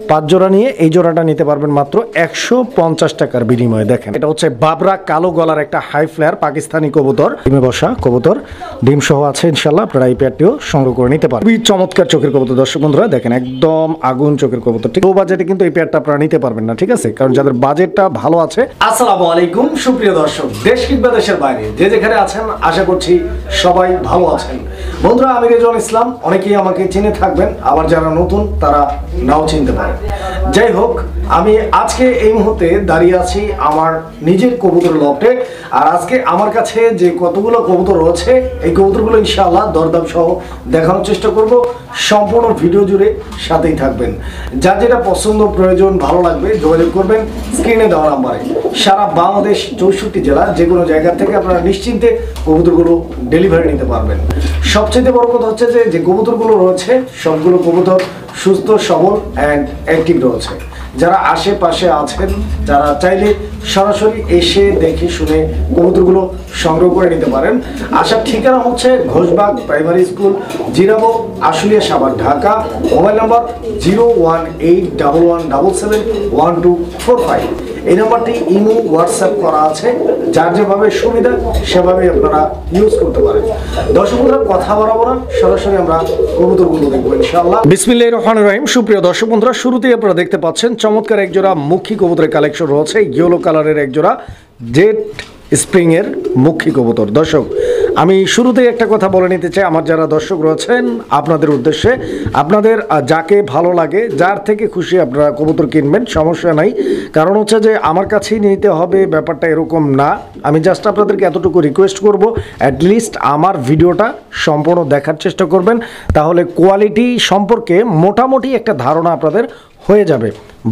5 জোড়া নিয়ে এই জোড়াটা নিতে পারবেন মাত্র 150 টাকার বিনিময়ে। দেখেন এটা হচ্ছে বাবরা কালো গলার একটা হাই ফ্লেয়ার পাকিস্তানি কবুতর, ডিমে বসা কবুতর, ডিম সহ আছে ইনশাল্লাহ। আপনারা এই পেয়ারটিও সংগ্রহ করে নিতে পারেন। খুবই চমৎকার চোখের কবুতর দর্শক বন্ধুরা, দেখেন একদম আগুন চোখের কবুতর। ঠিক লো বাজেটে কিন্তু এই পেয়ারটা আপনারা নিতে পারবেন না, ঠিক আছে, কারণ যাদের বাজেটটা ভালো আছে। আসসালামু আলাইকুম সুপ্রিয় দর্শক, দেশ কিংবা দেশের বাইরে যে যেখানে আছেন আশা করছি সবাই ভালো আছেন। বন্ধুরা আমি রেজওয়ান ইসলাম, অনেকেই আমাকে চিনে থাকবেন, আবার যারা নতুন তারা নাও চিনতে পারেন। যাই হোক, আমি আজকে এই মুহূর্তে দাঁড়িয়ে আছি আমার নিজের কবুতর লফটে। আর আজকে আমার কাছে যে কতগুলো কবুতর রয়েছে এই কবুতরগুলো ইনশাআল্লাহ দরদাম সহ দেখানোর চেষ্টা করব। সম্পূর্ণ ভিডিও জুড়ে সাথেই থাকবেন। যার যেটা পছন্দ প্রয়োজন ভালো লাগবে যোগাযোগ করবেন স্ক্রিনে দেওয়া নাম্বারে। সারা বাংলাদেশ 64 জেলা যে কোনো জায়গা থেকে আপনারা নিশ্চিন্তে কবুতরগুলো ডেলিভারি নিতে পারবেন। সবচেয়ে বড় কথা হচ্ছে যে কবুতরগুলো রয়েছে সবগুলো কবুতর সুস্থ সবল অ্যান্ড অ্যাক্টিভ রয়েছে। যারা আশেপাশে আছেন যারা চাইলে সরাসরি এসে দেখে শুনে কবুতরগুলো সংগ্রহ করে নিতে পারেন। আসার ঠিকানা হচ্ছে Ghoshbag primary school, Zirabo, Ashulia, Savar, Dhaka. Mobile number 01811771245। এই নাম্বারটি ইমো হোয়াটসঅ্যাপ করা আছে, যার যেভাবে সুবিধা সেভাবে আপনারা ইউজ করতে পারেন। দর্শক বন্ধুরা কথা বাড়াবো না, সরাসরি আমরা কবুতরগুলো দেখবো ইনশাআল্লাহ। বিসমিল্লাহির রহমানির রহিম। সুপ্রিয় দর্শক বন্ধুরা, শুরুতেই আপনারা দেখতে পাচ্ছেন চমৎকার এক জোড়া মুখী কবুতরের কালেকশন রয়েছে। ইয়েলো কালারের এক জোড়া জেড স্প্রিং এর মুখী কবুতর। দর্শক আমি শুরুতেই একটা কথা বলে নিতে চাই আমার যারা দর্শক রয়েছেন আপনাদের উদ্দেশ্যে, আপনাদের যাকে ভালো লাগে যার থেকে খুশি আপনারা কবুতর কিনবেন, সমস্যা নাই। কারণ হচ্ছে যে আমার কাছেই নিতে হবে ব্যাপারটা এরকম না। আমি জাস্ট আপনাদেরকে এতটুকু রিকোয়েস্ট করব, অ্যাটলিস্ট আমার ভিডিওটা সম্পূর্ণ দেখার চেষ্টা করবেন, তাহলে কোয়ালিটি সম্পর্কে মোটামুটি একটা ধারণা আপনাদের হয়ে যাবে।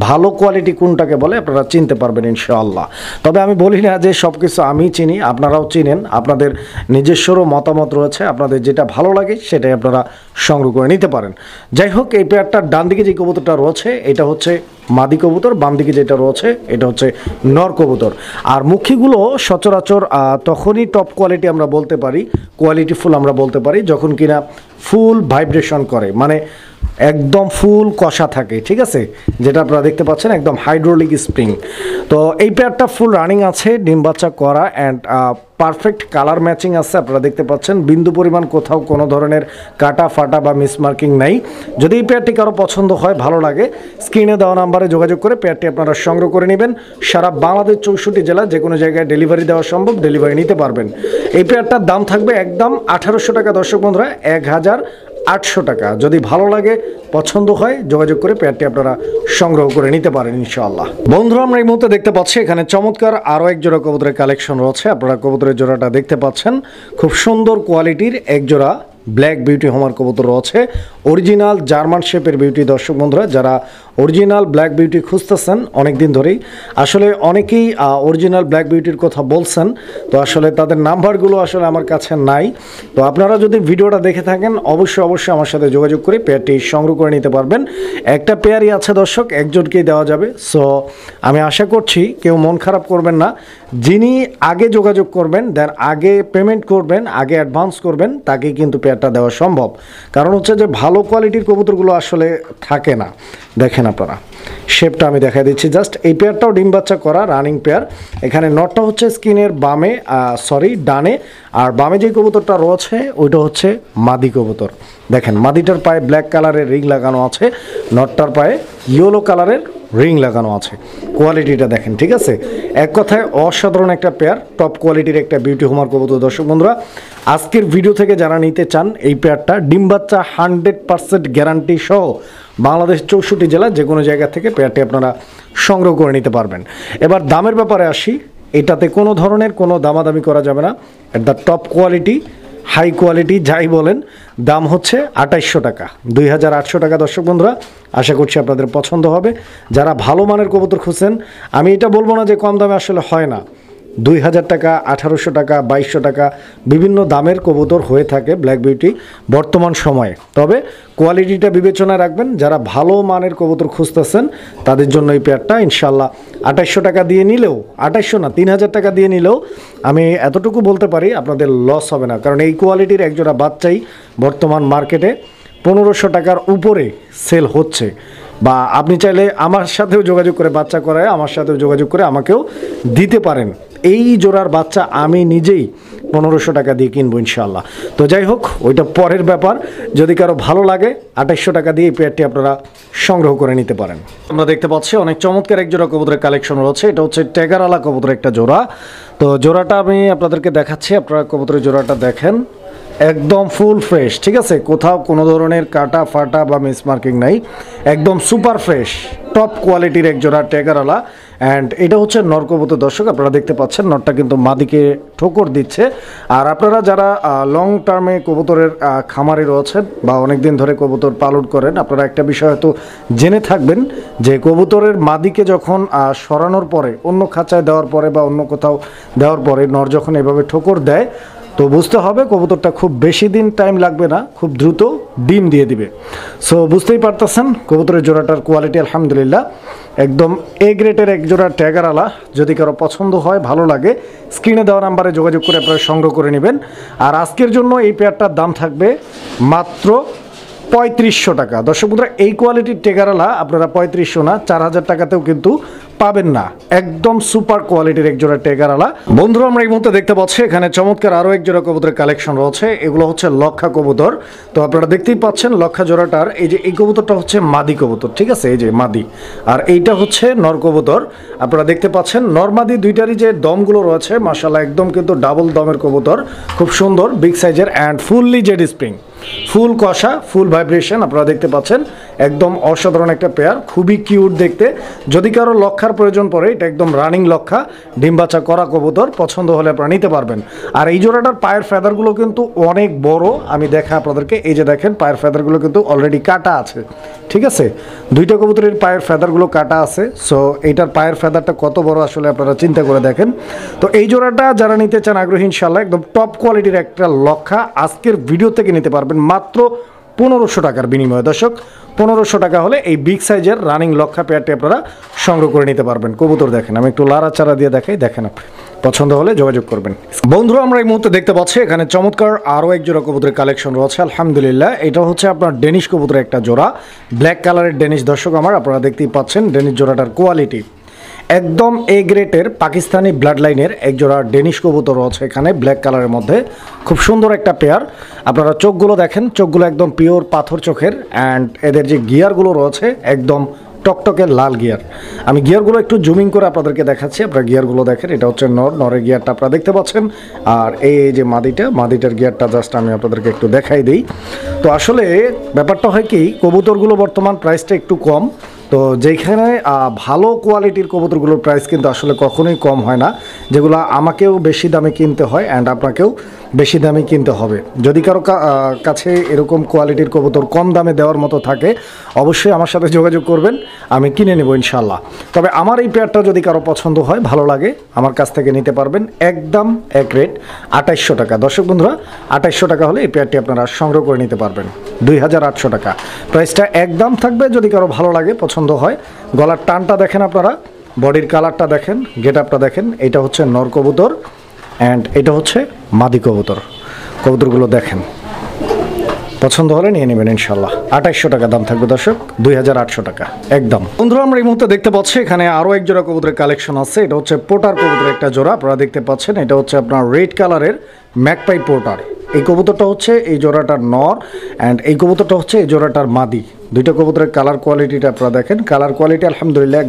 ভালো কোয়ালিটি কোনটাকে বলে আপনারা চিনতে পারবেন ইনশাআল্লাহ। তবে আমি বলি না যে সব কিছু আমি চিনি, আপনারাও চিনেন, আপনাদের নিজস্বরও মতামত রয়েছে, আপনাদের যেটা ভালো লাগে সেটাই আপনারা সংগ্রহ করে নিতে পারেন। যাই হোক, এই পেয়ারটার ডান দিকে যে কবুতরটা রয়েছে এটা হচ্ছে মাদি কবুতর, বাম দিকে যেটা রয়েছে এটা হচ্ছে নর কবুতর। আর মুখীগুলো সচরাচর তখনই টপ কোয়ালিটি আমরা বলতে পারি, কোয়ালিটিফুল আমরা বলতে পারি যখন কিনা ফুল ভাইব্রেশন করে, মানে একদম ফুল কষা থাকে, ঠিক আছে, যেটা আপনারা দেখতে পাচ্ছেন একদম হাইড্রোলিক স্প্রিং। তো এই পেয়ারটা ফুল রানিং আছে, ডিম বাচ্চা করা অ্যান্ড পারফেক্ট কালার ম্যাচিং আছে। আপনারা দেখতে পাচ্ছেন বিন্দু পরিমাণ কোথাও কোনো ধরনের কাটা ফাটা বা মিসমার্কিং নাই। যদি এই পেয়ারটি কারো পছন্দ হয় ভালো লাগে, স্ক্রিনে দেওয়া নাম্বারে যোগাযোগ করে পেয়ারটি আপনারা সংগ্রহ করে নেবেন। সারা বাংলাদেশ 64 জেলা যে কোনো জায়গায় ডেলিভারি দেওয়া সম্ভব, ডেলিভারি নিতে পারবেন। এই পেয়ারটার দাম থাকবে একদম 1800 টাকা দর্শক বন্ধুরা, 1800 টাকা। যদি ভালো লাগে পছন্দ হয় যোগাযোগ করে পেয়ারটি আপনারা সংগ্রহ করে নিতে পারেন ইনশাআল্লাহ। বন্ধুরা আমরা এই মুহূর্তে দেখতে পাচ্ছি এখানে চমৎকার আরও এক জোড়া কবুতরের কালেকশন রয়েছে। আপনারা কবুতরের জোড়াটা দেখতে পাচ্ছেন, খুব সুন্দর কোয়ালিটির এক জোড়া ব্ল্যাক বিউটি হোমার কবুতর রয়েছে, অরিজিনাল জার্মান শেপের বিউটি। দর্শক বন্ধুরা যারা অরিজিনাল ব্ল্যাক বিউটি খুঁজতেছেন অনেক দিন ধরেই, আসলে অনেকেই অরিজিনাল ব্ল্যাক বিউটির কথা বলছেন, তো আসলে তাদের নাম্বারগুলো আসলে আমার কাছে নাই। তো আপনারা যদি ভিডিওটা দেখে থাকেন অবশ্যই আমার সাথে যোগাযোগ করে পেয়ারটি সংগ্রহ করে নিতে পারবেন। একটা পেয়ারই আছে দর্শক, একজনকেই দেওয়া যাবে। সো আমি আশা করছি কেউ মন খারাপ করবেন না। যিনি আগে যোগাযোগ করবেন, দেন আগে পেমেন্ট করবেন, আগে অ্যাডভান্স করবেন, তাকেই কিন্তু পেয়ারটা দেওয়া সম্ভব। কারণ হচ্ছে যে ভালো কোয়ালিটির কবুতরগুলো আসলে থাকে না। দেখেন আপনারা শেপটা আমি দেখাই দিচ্ছি জাস্ট। এই পেয়ারটাও ডিম বাচ্চা করা রানিং পেয়ার। এখানে নটটা হচ্ছে স্ক্রিনের বামে, ডানে, আর বামে যে কবুতরটা রয়েছে ওইটা হচ্ছে মাদি কবুতর। দেখেন মাদিটার পায়ে ব্ল্যাক কালারের রিং লাগানো আছে, নটটার পায়ে ইয়েলো কালারের রিং লাগানো আছে। কোয়ালিটিটা দেখেন, ঠিক আছে, এক কথায় অসাধারণ একটা পেয়ার, টপ কোয়ালিটির একটা বিউটি হোমার কবুতর। দর্শক বন্ধুরা আজকের ভিডিও থেকে যারা নিতে চান এই পেয়ারটা ডিম বাচ্চা 100% গ্যারান্টি সহ বাংলাদেশ 64 জেলা যে কোনো জায়গা থেকে পেয়ারটি আপনারা সংগ্রহ করে নিতে পারবেন। এবার দামের ব্যাপারে আসি, এটাতে কোনো ধরনের কোনো দামাদামি করা যাবে না। At the top quality, high quality যাই বলেন, দাম হচ্ছে 2800 টাকা, 2800 টাকা। দর্শক বন্ধুরা আশা করছি আপনাদের পছন্দ হবে। যারা ভালো মানের কবুতর খুঁজছেন, আমি এটা বলবো না যে কম দামে আসলে হয় না, 2000 টাকা, 1800 টাকা, 2200 টাকা বিভিন্ন দামের কবুতর হয়ে থাকে ব্ল্যাক বিউটি বর্তমান সময়ে। তবে কোয়ালিটিটা বিবেচনায় রাখবেন, যারা ভালো মানের কবুতর খুঁজতেছেন তাদের জন্য এই পেয়ারটা ইনশাল্লাহ 2800 টাকা দিয়ে নিলেও, 2800 না 3000 টাকা দিয়ে নিলেও আমি এতটুকু বলতে পারি আপনাদের লস হবে না। কারণ এই কোয়ালিটির একজোড়া বাচ্চাই বর্তমান মার্কেটে 1500 টাকার উপরে সেল হচ্ছে। বা আপনি চাইলে আমার সাথেও যোগাযোগ করে বাচ্চা করায় আমার সাথেও যোগাযোগ করে আমাকেও দিতে পারেন। এই জোড়ার বাচ্চা আমি নিজেই 1500 টাকা দিয়ে কিনবো ইনশাল্লাহ। তো যাই হোক, ওইটা পরের ব্যাপার। যদি কারো ভালো লাগে 2800 টাকা দিয়ে এই পেয়ারটি আপনারা সংগ্রহ করে নিতে পারেন। আমরা দেখতে পাচ্ছি অনেক চমৎকার এক জোড়া কবুতরের কালেকশন রয়েছে। এটা হচ্ছে ট্যাগারওয়ালা কবুতরের একটা জোড়া। তো জোড়াটা আমি আপনাদেরকে দেখাচ্ছি, আপনারা কবুতরের জোড়াটা দেখেন, একদম ফুল ফ্রেশ, ঠিক আছে, কোথাও কোনো ধরনের কাটা ফাটা বা মিসমার্কিং নাই, একদম সুপার ফ্রেশ টপ কোয়ালিটির এক জোড়া ট্যাগারওয়ালা। অ্যান্ড এটা হচ্ছে নর কবুতর। দর্শক আপনারা দেখতে পাচ্ছেন নরটা কিন্তু মাদিকে ঠোকর দিচ্ছে। আর আপনারা যারা লং টার্মে কবুতরের খামারে রয়েছেন বা অনেক দিন ধরে কবুতর পালন করেন, আপনারা একটা বিষয় হয়তো জেনে থাকবেন যে কবুতরের মাদিকে যখন সরানোর পরে, অন্য খাঁচায় দেওয়ার পরে বা অন্য কোথাও দেওয়ার পরে নর যখন এভাবে ঠোকর দেয়, তো বুঝতে হবে কবুতরটা খুব বেশি দিন টাইম লাগবে না, খুব দ্রুত ডিম দিয়ে দিবে। সো বুঝতেই পারতেছেন কবুতরের জোড়াটার কোয়ালিটি আলহামদুলিল্লাহ একদম এ গ্রেডের এক জোড়া ট্যাগারওয়ালা। যদি কারো পছন্দ হয়, ভালো লাগে, স্ক্রিনে দেওয়া নাম্বারে যোগাযোগ করে আপনারা সংগ্রহ করে নেবেন। আর আজকের জন্য এই পেয়ারটার দাম থাকবে মাত্র 3500 টাকা। দর্শক বন্ধুরা, এই কোয়ালিটির ট্যাগারওয়ালা আপনারা 3500 না 4000 টাকাতেও কিন্তু পাবেন না। একদম সুপার কোয়ালিটির এক জোড়া ট্যাগারওয়ালা। বন্ধুরা, আমরা এই মুহূর্তে দেখতে পাচ্ছি এখানে চমৎকার আরও এক জোড়া কবুতরের কালেকশন রয়েছে। এগুলো হচ্ছে লক্ষা কবুতর। তো আপনারা দেখতেই পাচ্ছেন লক্ষা জোড়াটার এই যে এই কবুতরটা হচ্ছে মাদি কবুতর, ঠিক আছে, এই যে মাদি, আর এইটা হচ্ছে নর কবুতর। আপনারা দেখতে পাচ্ছেন নরমাদি দুইটারই যে দমগুলো রয়েছে মাশাআল্লাহ একদম কিন্তু ডাবল দমের কবুতর, খুব সুন্দর বিগ সাইজের অ্যান্ড ফুললি জেড স্প্রিং, ফুল কষা, ফুল ভাইব্রেশন। আপনারা দেখতে পাচ্ছেন একদম অসাধারণ একটা পেয়ার, খুবই কিউট দেখতে। যদি কারো লক্ষার প্রয়োজন পড়ে, এটা একদম রানিং লক্ষা, ডিম বাচ্চা করা কবুতর, পছন্দ হলে আপনারা নিতে পারবেন। আর এই জোড়াটার পায়ের ফেদারগুলো কিন্তু অনেক বড়, আমি দেখা আপনাদেরকে, এই যে দেখেন পায়ের ফেদারগুলো কিন্তু অলরেডি কাটা আছে, ঠিক আছে, দুইটা কবুতরের পায়ের ফেদারগুলো কাটা আছে। সো এইটার পায়ের ফেদারটা কত বড় আসলে আপনারা চিন্তা করে দেখেন। তো এই জোড়াটা যারা নিতে চান আগ্রহী, ইনশাআল্লাহ একদম টপ কোয়ালিটির একটা লক্ষা আজকের ভিডিও থেকে নিতে পারবেন মাত্র 1500 টাকার বিনিময়ে। দর্শক, 1500 টাকা হলে এই বিগ সাইজের রানিং লক্ষা পেয়ারটি আপনারা সংগ্রহ করে নিতে পারবেন। কবুতর দেখেন, আমি একটু লাড়াচাড়া দিয়ে দেখাই, দেখেন, আপনি পছন্দ হলে যোগাযোগ করবেন। বন্ধুরা, আমরা এই মুহূর্তে দেখতে পাচ্ছি এখানে চমৎকার আরও এক জোড়া কবুতরের কালেকশন রয়েছে আলহামদুলিল্লাহ। এটা হচ্ছে আপনার ডেনিশ কবুতরের একটা জোড়া, ব্ল্যাক কালারের ডেনিশ। দর্শক আমার, আপনারা দেখতেই পাচ্ছেন ডেনিশ জোড়াটার কোয়ালিটি একদম এ গ্রেডের পাকিস্তানি ব্লাড লাইনের এক জোড়া ডেনিশ কবুতর রয়েছে এখানে ব্ল্যাক কালারের মধ্যে, খুব সুন্দর একটা পেয়ার। আপনারা চোখগুলো দেখেন, চোখগুলো একদম পিওর পাথর চোখের, অ্যান্ড এদের যে গিয়ারগুলো রয়েছে একদম টকটকের লাল গিয়ার। আমি গিয়ারগুলো একটু জুমিং করে আপনাদেরকে দেখাচ্ছি, আপনারা গিয়ারগুলো দেখেন। এটা হচ্ছে নরের গিয়ারটা আপনারা দেখতে পাচ্ছেন, আর এই যে মাদিটার গিয়ারটা জাস্ট আমি আপনাদেরকে একটু দেখাই দিই। তো আসলে ব্যাপারটা হয় কি, কবুতরগুলো বর্তমান প্রাইসটা একটু কম, তো যেখানে ভালো কোয়ালিটির কবুতরগুলোর প্রাইস কিন্তু আসলে কখনোই কম হয় না, যেগুলো আমাকেও বেশি দামে কিনতে হয় অ্যান্ড আপনাকেও বেশি দামে কিনতে হবে। যদি কারো কাছে এরকম কোয়ালিটির কবুতর কম দামে দেওয়ার মতো থাকে, অবশ্যই আমার সাথে যোগাযোগ করবেন, আমি কিনে নেব ইনশাল্লাহ। তবে আমার এই পেয়ারটা যদি কারো পছন্দ হয়, ভালো লাগে, আমার কাছ থেকে নিতে পারবেন একদম এক রেট 2800 টাকা। দর্শক বন্ধুরা, 2800 টাকা হলে এই পেয়ারটি আপনারা সংগ্রহ করে নিতে পারবেন। 2800 টাকা প্রাইসটা একদম থাকবে। যদি কারো ভালো লাগে, পছন্দ হয়, গলার টানটা দেখেন আপনারা, বডির কালারটা দেখেন, গেট আপটা দেখেন। এটা হচ্ছে নর কবুতর অ্যান্ড এটা হচ্ছে মাদি কবুতর। কবুতরগুলো দেখেন, পছন্দ হলে নিয়ে নেবেন ইনশাল্লাহ। 2800 টাকা দাম থাকবে দর্শক, 2800 টাকা একদম। বন্ধুরা, আমরা এই মুহূর্তে দেখতে পাচ্ছি এখানে আরও এক জোড়া কবুতরের কালেকশন আছে। এটা হচ্ছে পোটার কবুতরের একটা জোড়া, আপনারা দেখতে পাচ্ছেন। এটা হচ্ছে আপনার রেড কালারের ম্যাকপাই পোটার। এই কবুতরটা হচ্ছে এই জোড়াটার নর অ্যান্ড এই কবুতরটা হচ্ছে এই জোড়াটার মাদি। দুইটা কবুতরের কালার কোয়ালিটিটা আপনারা দেখেন, কালার কোয়ালিটি আলহামদুলিল্লাহ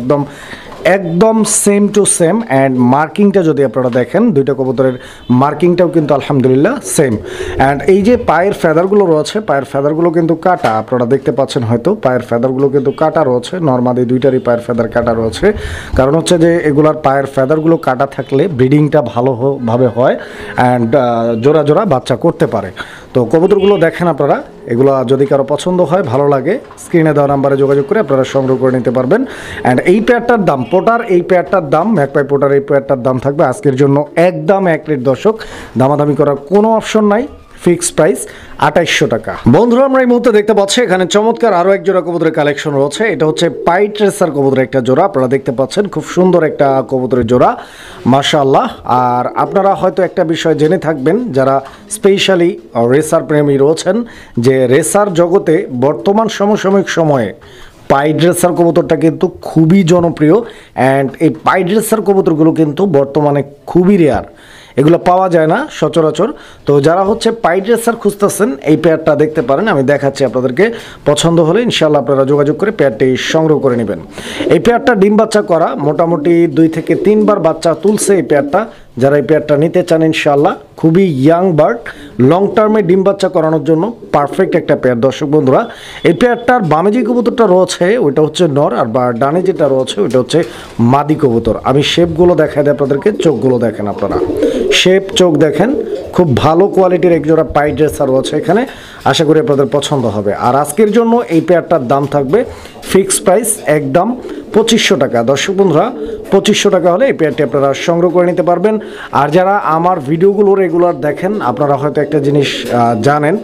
একদম সেম টু সেম। অ্যান্ড মার্কিংটা যদি আপনারা দেখেন, দুইটা কবুতরের মার্কিংটাও কিন্তু আলহামদুলিল্লাহ সেম। অ্যান্ড এই যে পায়ের ফেদারগুলো রয়েছে, পায়ের ফেদারগুলো কিন্তু কাটা, আপনারা দেখতে পাচ্ছেন হয়তো, পায়ের ফেদারগুলো কিন্তু কাটা রয়েছে। নর্মালি দুইটারই পায়ের ফেদার কাটা রয়েছে, কারণ হচ্ছে যে এগুলার পায়ের ফেদারগুলো কাটা থাকলে ব্রিডিংটা ভালোভাবে হয় অ্যান্ড জোড়া জোড়া বাচ্চা করতে পারে। তো কবুতরগুলো দেখেন আপনারা, এগুলো যদি কারো পছন্দ হয়, ভালো লাগে, স্ক্রিনে দেওয়া নাম্বারে যোগাযোগ করে আপনারা সংগ্রহ করে নিতে পারবেন। অ্যান্ড এই পেয়ারটার দাম, পোটার এই পেয়ারটার দাম, ম্যাকপাই পোটার এই পেয়ারটার দাম থাকবে আজকের জন্য একদম এক রেট দর্শক, দামাদামি করার কোনো অপশন নাই, ফিক্সড প্রাইস 2800 টাকা। বন্ধুরা, আমরা এই মুহূর্তে দেখতে পাচ্ছি এখানে চমৎকার আরও এক জোড়া কবুতরের কালেকশন রয়েছে। এটা হচ্ছে পাইট রেসার কবুতরের একটা জোড়া, আপনারা দেখতে পাচ্ছেন, খুব সুন্দর একটা কবুতরের জোড়া মাশাআল্লাহ। আর আপনারা হয়তো একটা বিষয় জেনে থাকবেন, যারা স্পেশালি রেসার প্রেমী রয়েছেন, যে রেসার জগতে বর্তমান সমসাময়িক সময়ে পাইড রেসার কবুতরটা কিন্তু খুবই জনপ্রিয় অ্যান্ড এই পাইড রেসার কবুতরগুলো কিন্তু বর্তমানে খুবই রেয়ার, এগুলো পাওয়া যায় না সচরাচর। তো যারা হচ্ছে পাইড রেসার খুঁজতেছেন এই পেয়ারটা দেখতে পারেন, আমি দেখাচ্ছি আপনাদেরকে। পছন্দ হলে ইনশাল্লাহ আপনারা যোগাযোগ করে পেয়ারটি সংগ্রহ করে নেবেন। এই পেয়ারটা ডিম বাচ্চা করা, মোটামুটি 2 থেকে 3 বার বাচ্চা তুলছে এই পেয়ারটা। যারা এই পেয়ারটা নিতে চান ইনশাল্লাহ, খুবই ইয়াং বার্ড, লং টার্মে ডিম বাচ্চা করানোর জন্য পারফেক্ট একটা পেয়ার। দর্শক বন্ধুরা, এই পেয়ারটার বামে যে কবুতরটা রয়েছে ওইটা হচ্ছে নর, আর ডানে যেটা রয়েছে ওইটা হচ্ছে মাদি কবুতর। আমি শেপগুলো দেখাই দিই আপনাদেরকে, চোখগুলো দেখেন আপনারা, শেপ চোখ দেখেন, খুব ভালো কোয়ালিটির একজোড়া পাইড রেসার রয়েছে এখানে। আশা করি আপনাদের পছন্দ হবে। আর আজকের জন্য এই পেয়ারটার দাম থাকবে ফিক্সড প্রাইস, একদম 2500 টাকা। দর্শক বন্ধুরা, 2500 টাকা হলে এই পেয়ারটি আপনারা সংগ্রহ করে নিতে পারবেন। আর যারা আমার ভিডিওগুলো রেগুলার দেখেন, আপনারা হয়তো একটা জিনিস জানেন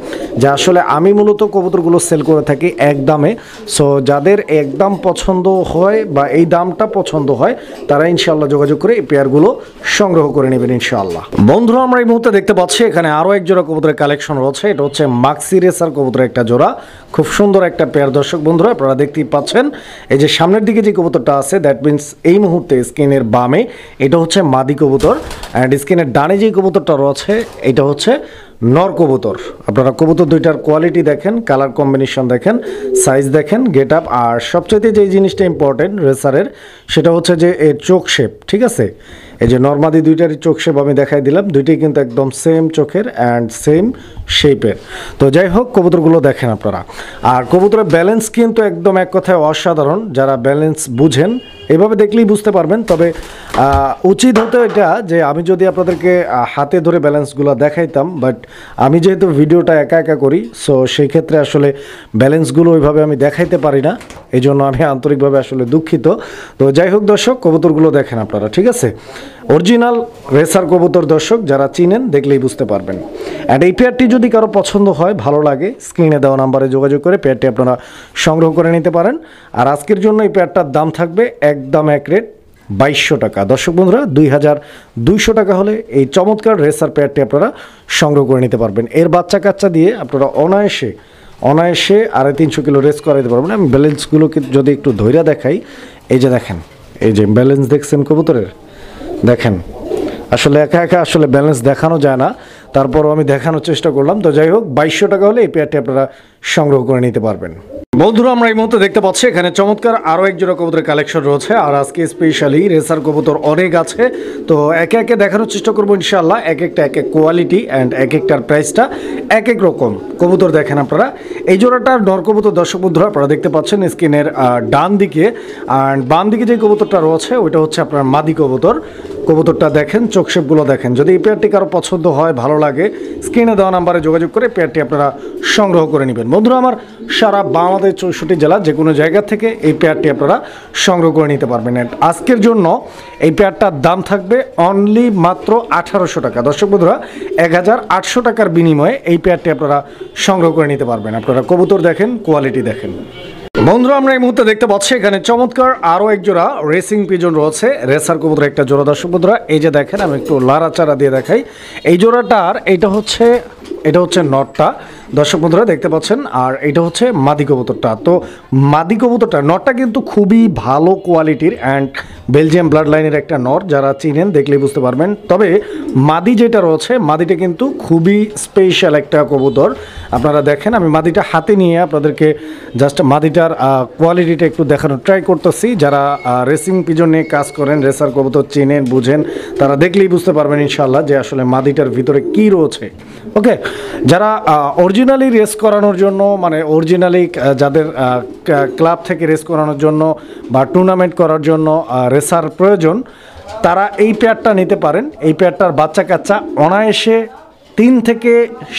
যে আসলে আমি মূলত কবুতরগুলো সেল করে থাকি এক দামে। সো যাদের একদম পছন্দ হয় বা এই দামটা পছন্দ হয়, তারা ইনশাল্লাহ যোগাযোগ করে এই পেয়ারগুলো সংগ্রহ করে নেবেন ইনশাআল্লাহ। বন্ধুরা, আমরা এই মুহূর্তে দেখতে পাচ্ছি এখানে আরও এক জোড়া কবুতরের কালেকশন রয়েছে। এটা হচ্ছে মাক্সি রেসার কবুতরের একটা জোড়া, খুব সুন্দর একটা পেয়ার। দর্শক বন্ধুরা, আপনারা দেখতেই পাচ্ছেন এই যে সামনের দিকে যে কবুতরটা আছে, দ্যাট মিনস এই মুহূর্তে স্ক্রিনের বামে এটা হচ্ছে মাদি কবুতর, অ্যান্ড স্ক্রিনের ডানে যে কবুতরটা রয়েছে এটা হচ্ছে নর কবুতর। আপনারা কবুতর দুইটার কোয়ালিটি দেখেন, কালার কম্বিনেশন দেখেন, সাইজ দেখেন, গেট আপ। আর সবচাইতে যে জিনিসটা ইম্পর্টেন্ট রেসারের, সেটা হচ্ছে যে এর চোখ শেপ, ঠিক আছে? এই যে নর্মাদি দুইটারই চোখ শেপ আমি দেখাই দিলাম, দুইটাই কিন্তু একদম সেম চোখের অ্যান্ড সেম শেপের। তো যাই হোক, কবুতরগুলো দেখেন আপনারা। আর কবুতরের ব্যালেন্স কিন্তু একদম এক কথায় অসাধারণ। যারা ব্যালেন্স বুঝেন এভাবে দেখলেই বুঝতে পারবেন। তবে উচিত হতো এটা যে আমি যদি আপনাদেরকে হাতে ধরে ব্যালেন্সগুলো দেখাইতাম, বাট আমি যেহেতু ভিডিওটা একা একা করি, সো সেই ক্ষেত্রে আসলে ব্যালেন্সগুলো ওইভাবে আমি দেখাইতে পারি না, এই জন্য আমি আন্তরিকভাবে আসলে দুঃখিত। তো যাই হোক দর্শক, কবুতরগুলো দেখেন আপনারা, ঠিক আছে? অরিজিনাল রেসার কবুতর দর্শক, যারা চিনেন দেখলেই বুঝতে পারবেন। অ্যান্ড এই পেয়ারটি যদি কারো পছন্দ হয়, ভালো লাগে, স্ক্রিনে দেওয়া নাম্বারে যোগাযোগ করে পেয়ারটি আপনারা সংগ্রহ করে নিতে পারেন। আর আজকের জন্য এই পেয়ারটার দাম থাকবে একদম এক রেট 2200 টাকা। দর্শক বন্ধুরা, 2200 টাকা হলে এই চমৎকার রেসার পেয়ারটি আপনারা সংগ্রহ করে নিতে পারবেন। এর বাচ্চা কাচ্চা দিয়ে আপনারা অনায়াসে 350 কিলো রেস করাইতে পারবেন। আমি ব্যালেন্সগুলোকে যদি একটু ধৈর্য দেখাই, এই যে দেখেন, এই যে ব্যালেন্স দেখছেন কবুতরের, দেখেন। আসলে একা একা আসলে ব্যালেন্স দেখানো যায় না, তারপরও আমি দেখানোর চেষ্টা করলাম। তো যাই হোক, 2200 টাকা হলে এই পেয়ারটি আপনারা সংগ্রহ করে নিতে পারবেন। বন্ধুরা, আমরা এই মুহূর্তে দেখতে পাচ্ছি এখানে চমৎকার আরও এক জোড়া কবুতরের কালেকশন রয়েছে। আর আজকে স্পেশালি রেসার কবুতর অনেক আছে, তো একে একে দেখানোর চেষ্টা করবো ইনশাআল্লাহ। এক একটা এক এক কোয়ালিটি অ্যান্ড এক একটার প্রাইসটা এক এক রকম। কবুতর দেখেন আপনারা, এই জোড়াটার নর কবুতর। দর্শক বন্ধুরা, আপনারা দেখতে পাচ্ছেন স্ক্রিনের ডান দিকে, আর বাম দিকে যে কবুতরটা রয়েছে ওইটা হচ্ছে আপনার মাদি কবুতর। কবুতরটা দেখেন, চোখ শেপগুলো দেখেন। যদি এই পেয়ারটি কারো পছন্দ হয়, ভালো লাগে, স্ক্রিনে দেওয়া নাম্বারে যোগাযোগ করে পেয়ারটি আপনারা সংগ্রহ করে নেবেন। বন্ধুরা আমার, সারা বাংলাদেশ 64 জেলা যে কোনো জায়গা থেকে এই পেয়ারটি আপনারা সংগ্রহ করে নিতে পারবেন। আজকের জন্য এই পেয়ারটার দাম থাকবে অনলি মাত্র 1800 টাকা। দর্শক বন্ধুরা, 1800 টাকার বিনিময়ে এই পেয়ারটি আপনারা সংগ্রহ করে নিতে পারবেন। আপনারা কবুতর দেখেন, কোয়ালিটি দেখেন। বন্ধুরা, আমরা এই মুহূর্তে দেখতে পাচ্ছি এখানে চমৎকার আরও এক জোড়া রেসিং পিজন রয়েছে, রেসার কবুতর একটা জোড়া। দর্শক বন্ধুরা, এই যে দেখেন, আমি একটু লাড়াচাড়া দিয়ে দেখাই। এই জোড়াটার এটা হচ্ছে নটটা, দর্শক বন্ধুরা দেখতে পাচ্ছেন, আর এটা হচ্ছে মাদি কবুতরটা। তো মাদি কবুতরটা, নটটা কিন্তু খুবই ভালো কোয়ালিটির অ্যান্ড বেলজিয়াম ব্লাড লাইনের একটা নট, যারা চিনেন দেখলেই বুঝতে পারবেন। তবে মাদি যেটা রয়েছে, মাদিটা কিন্তু খুবই স্পেশাল একটা কবুতর। আপনারা দেখেন, আমি মাদিটা হাতে নিয়ে আপনাদেরকে জাস্ট মাদিটার কোয়ালিটিটা একটু দেখানোর ট্রাই করতেছি। যারা রেসিং পিজন নিয়ে কাজ করেন, রেসার কবুতর চিনেন, বুঝেন, তারা দেখলেই বুঝতে পারবেন ইনশাআল্লাহ যে আসলে মাদিটার ভিতরে কি রয়েছে। ওকে, যারা অরিজিনালি রেস করানোর জন্য, মানে অরিজিনালি যাদের ক্লাব থেকে রেস করানোর জন্য বা টুর্নামেন্ট করার জন্য রেসার প্রয়োজন, তারা এই পেয়ারটা নিতে পারেন। এই পেয়ারটার বাচ্চা কাচ্চা অনায়াসে 3 থেকে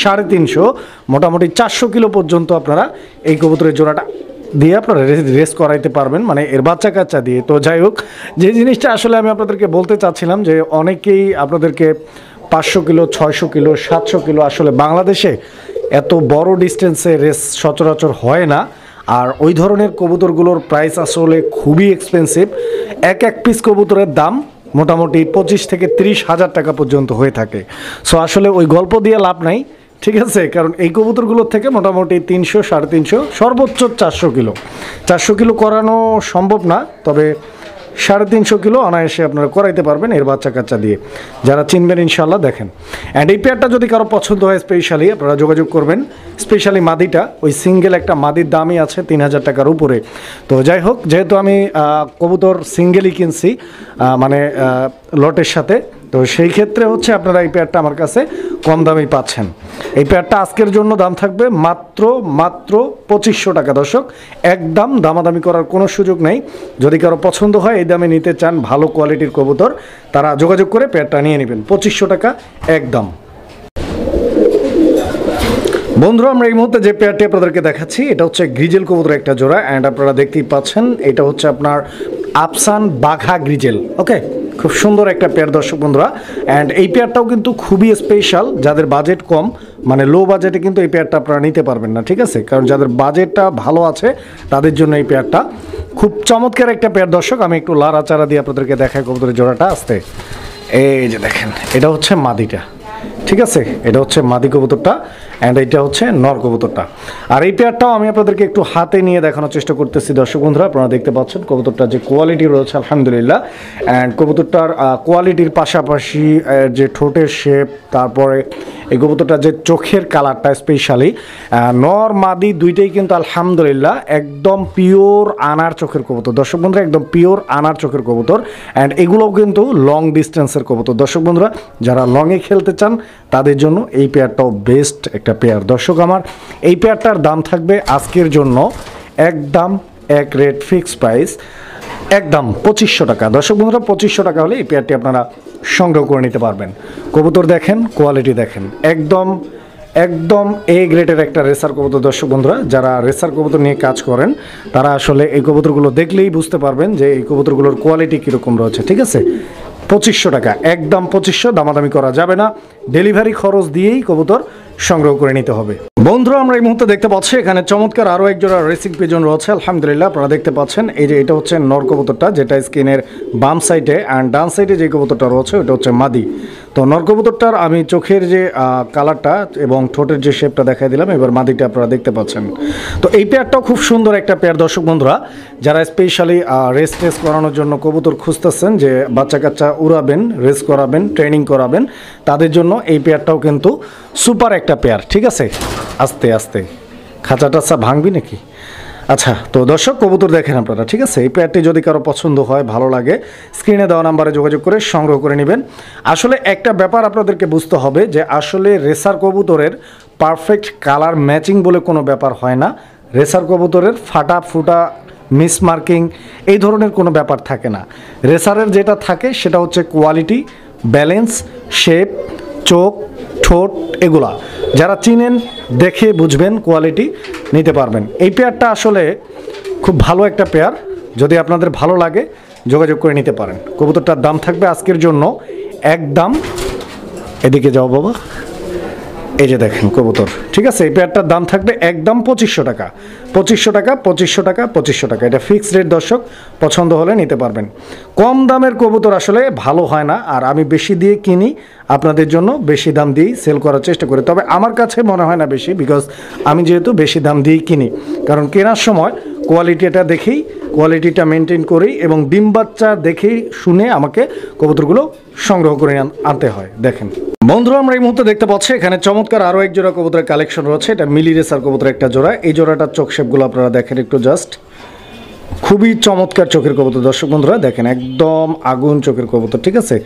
350, মোটামুটি 400 কিলো পর্যন্ত আপনারা এই কবুতরের জোড়াটা দিয়ে আপনারা রেস করাইতে পারবেন, মানে এর বাচ্চা কাচ্চা দিয়ে। তো যাই হোক, যে জিনিসটা আসলে আমি আপনাদেরকে বলতে চাচ্ছিলাম যে অনেকেই আপনাদেরকে 500 কিলো, 600 কিলো, 700 কিলো, আসলে বাংলাদেশে এত বড় ডিস্টেন্সে রেস সচরাচর হয় না। আর ওই ধরনের কবুতরগুলোর প্রাইস আসলে খুবই এক্সপেন্সিভ। এক পিস কবুতরের দাম মোটামুটি 25 থেকে 30 হাজার টাকা পর্যন্ত হয়ে থাকে। সো আসলে ওই গল্প দিয়ে লাভ নাই, ঠিক আছে, কারণ এই কবুতরগুলোর থেকে মোটামুটি 300, 350, সর্বোচ্চ 400 কিলো। 400 কিলো করানো সম্ভব না, তবে 350 কিলো অনায়াসে আপনারা করাইতে পারবেন এর বাচ্চা কাচ্চা দিয়ে। যারা চিনবেন ইনশাল্লাহ দেখেন। অ্যান্ড এই পেয়ারটা যদি কারো পছন্দ হয় স্পেশালি আপনারা যোগাযোগ করবেন। স্পেশালি মাদিটা, ওই সিঙ্গেল একটা মাদির দামই আছে 3000 টাকার উপরে। তো যাই হোক, যেহেতু আমি কবুতর সিঙ্গেলই কিনছি মানে লটের সাথে, তো সেই ক্ষেত্রে হচ্ছে আপনারা এই পেয়ারটা আমার কাছে কম দামেই পাচ্ছেন। এই পেয়ারটা আজকের জন্য দাম থাকবে মাত্র 2500 টাকা দর্শক। একদম দামাদামি করার কোনো সুযোগ নেই। যদি কারো পছন্দ হয় এই দামে নিতে চান ভালো কোয়ালিটির কবুতর, তারা যোগাযোগ করে পেয়ারটা নিয়ে নেবেন। 2500 টাকা একদম। বন্ধুরা, আমরা এই মুহূর্তে যে পেয়ারটি আপনাদেরকে দেখাচ্ছি এটা হচ্ছে গ্রিজেল কবুতর একটা জোড়া। অ্যান্ড আপনারা দেখতেই পাচ্ছেন এটা হচ্ছে আপনার আফসান বাঘা গ্রিজেল। ওকে, খুব সুন্দর একটা পেয়ার দর্শক বন্ধুরা। অ্যান্ড এই পেয়ারটাও কিন্তু খুবই স্পেশাল। যাদের বাজেট কম, মানে লো বাজেটে কিন্তু এই পেয়ারটা আপনারা নিতে পারবেন না, ঠিক আছে? কারণ যাদের বাজেটটা ভালো আছে তাদের জন্য এই পেয়ারটা খুব চমৎকার একটা পেয়ার দর্শক। আমি একটু লাড়াচাড়া দিয়ে আপনাদেরকে দেখাই কবুতরের জোড়াটা আসতে। এই যে দেখেন, এটা হচ্ছে মাদিটা, ঠিক আছে? এটা হচ্ছে মাদি কবুতরটা, অ্যান্ড এইটা হচ্ছে নর কবুতরটা। আর এই পেয়ারটাও আমি আপনাদেরকে একটু হাতে নিয়ে দেখানোর চেষ্টা করতেছি দর্শক বন্ধুরা। আপনারা দেখতে পাচ্ছেন কবুতরটার যে কোয়ালিটি রয়েছে আলহামদুলিল্লাহ। অ্যান্ড কবুতরটার কোয়ালিটির পাশাপাশি যে ঠোঁটের শেপ, তারপরে এই কবুতরটার যে চোখের কালারটা স্পেশালি, নর মাদি দুইটাই কিন্তু আলহামদুলিল্লাহ একদম পিওর আনার চোখের কবুতর দর্শক বন্ধুরা, একদম পিওর আনার চোখের কবুতর। অ্যান্ড এগুলোও কিন্তু লং ডিস্টেন্সের কবুতর দর্শক বন্ধুরা। যারা লংয়ে খেলতে চান তাদের জন্য এই পেয়ারটাও বেস্ট একটা পেয়ার দর্শক আমার। এই পেয়ারটার দাম থাকবে আজকের জন্য একদম এক রেট ফিক্সড প্রাইস, একদম 2500 টাকা দর্শক বন্ধুরা। 2500 টাকা হলে এই পেয়ারটি আপনারা সংগ্রহ করে নিতে পারবেন। কবুতর দেখেন, কোয়ালিটি দেখেন, একদম একদম এ গ্রেডের একটা রেসার কবুতর দর্শক বন্ধুরা। যারা রেসার কবুতর নিয়ে কাজ করেন তারা আসলে এই কবুতরগুলো দেখলেই বুঝতে পারবেন যে এই কবুতরগুলোর কোয়ালিটি কীরকম রয়েছে, ঠিক আছে? 2500 টাকা একদম 2500, দামাদামি করা যাবে না। ডেলিভারি খরচ দিয়েই কবুতর সংগ্রহ করে নিতে হবে। বন্ধুরা, আমরা এই মুহূর্তে দেখতে পাচ্ছি এখানে চমৎকার আরও এক জোড়া রেসিং পিজন রয়েছে আলহামদুলিল্লাহ। আপনারা দেখতে পাচ্ছেন এই যে এটা হচ্ছে নর কবুতরটা, যেটা স্ক্রিনের বাম সাইডে, অ্যান্ড ডান সাইডে যে কবুতরটা রয়েছে ওটা হচ্ছে মাদি। তো নর কবুতরটার আমি চোখের যে কালারটা এবং ঠোঁটের যে শেপটা দেখাই দিলাম, এবার মাদিটা আপনারা দেখতে পাচ্ছেন। তো এই পেয়ারটাও খুব সুন্দর একটা পেয়ার দর্শক বন্ধুরা। যারা স্পেশালি রেস টেস করানোর জন্য কবুতর খুঁজতেছেন, যে বাচ্চা কাচ্চা উড়াবেন, রেস করাবেন, ট্রেনিং করাবেন, তাদের জন্য এই পেয়ারটাও কিন্তু সুপার একটা পেয়ার, ঠিক আছে? আস্তে আস্তে খাঁচা টাচা ভাঙবি নাকি? আচ্ছা, তো দর্শক কবুতর দেখেন আপনারা, ঠিক আছে? এই পেয়ারটি যদি কারো পছন্দ হয়, ভালো লাগে, স্ক্রিনে দেওয়া নাম্বারে যোগাযোগ করে সংগ্রহ করে নেবেন। আসলে একটা ব্যাপার আপনাদেরকে বুঝতে হবে যে আসলে রেসার কবুতরের পারফেক্ট কালার ম্যাচিং বলে কোনো ব্যাপার হয় না। রেসার কবুতরের ফাটা ফুটা মিস মার্কিং এই ধরনের কোনো ব্যাপার থাকে না। রেসারের যেটা থাকে সেটা হচ্ছে কোয়ালিটি, ব্যালেন্স, শেপ, চোখ, ঠোঁট, এগুলা যারা চিনেন দেখে বুঝবেন, কোয়ালিটি নিতে পারবেন। এই পেয়ারটা আসলে খুব ভালো একটা পেয়ার। যদি আপনাদের ভালো লাগে যোগাযোগ করে নিতে পারেন। কবুতরটার দাম থাকবে আজকের জন্য একদম, এদিকে যাও বাবা, এই যে দেখেন কবুতর, ঠিক আছে? এই পেয়ারটার দাম থাকবে একদম 2500 টাকা। 2500 টাকা, 2500 টাকা, 2500 টাকা, এটা ফিক্সড রেট দর্শক। পছন্দ হলে নিতে পারবেন। কম দামের কবুতর আসলে ভালো হয় না, আর আমি বেশি দিয়ে কিনি আপনাদের জন্য, বেশি দাম দিয়েই সেল করার চেষ্টা করি। তবে আমার কাছে মনে হয় না বেশি, বিকজ আমি যেহেতু বেশি দাম দিয়েই কিনি, কারণ কেনার সময় কোয়ালিটিটা দেখেই, কোয়ালিটিটা মেনটেন করেই এবং ডিম বাচ্চা দেখেই শুনে আমাকে কবুতরগুলো সংগ্রহ করে আনতে হয়। দেখেন বন্ধুরা, আমরা এই মুহূর্তে দেখতে পাচ্ছি এখানে চমৎকার আরও এক জোড়া কবুতরের কালেকশন রয়েছে। এটা মিলি রেসার কবুতর একটা জোড়া। এই জোড়াটার চোখ শেপগুলো আপনারা দেখেন একটু, জাস্ট খুবই চমৎকার চোখের কবুতর দর্শক বন্ধুরা। দেখেন একদম আগুন চোখের কবুতর, ঠিক আছে?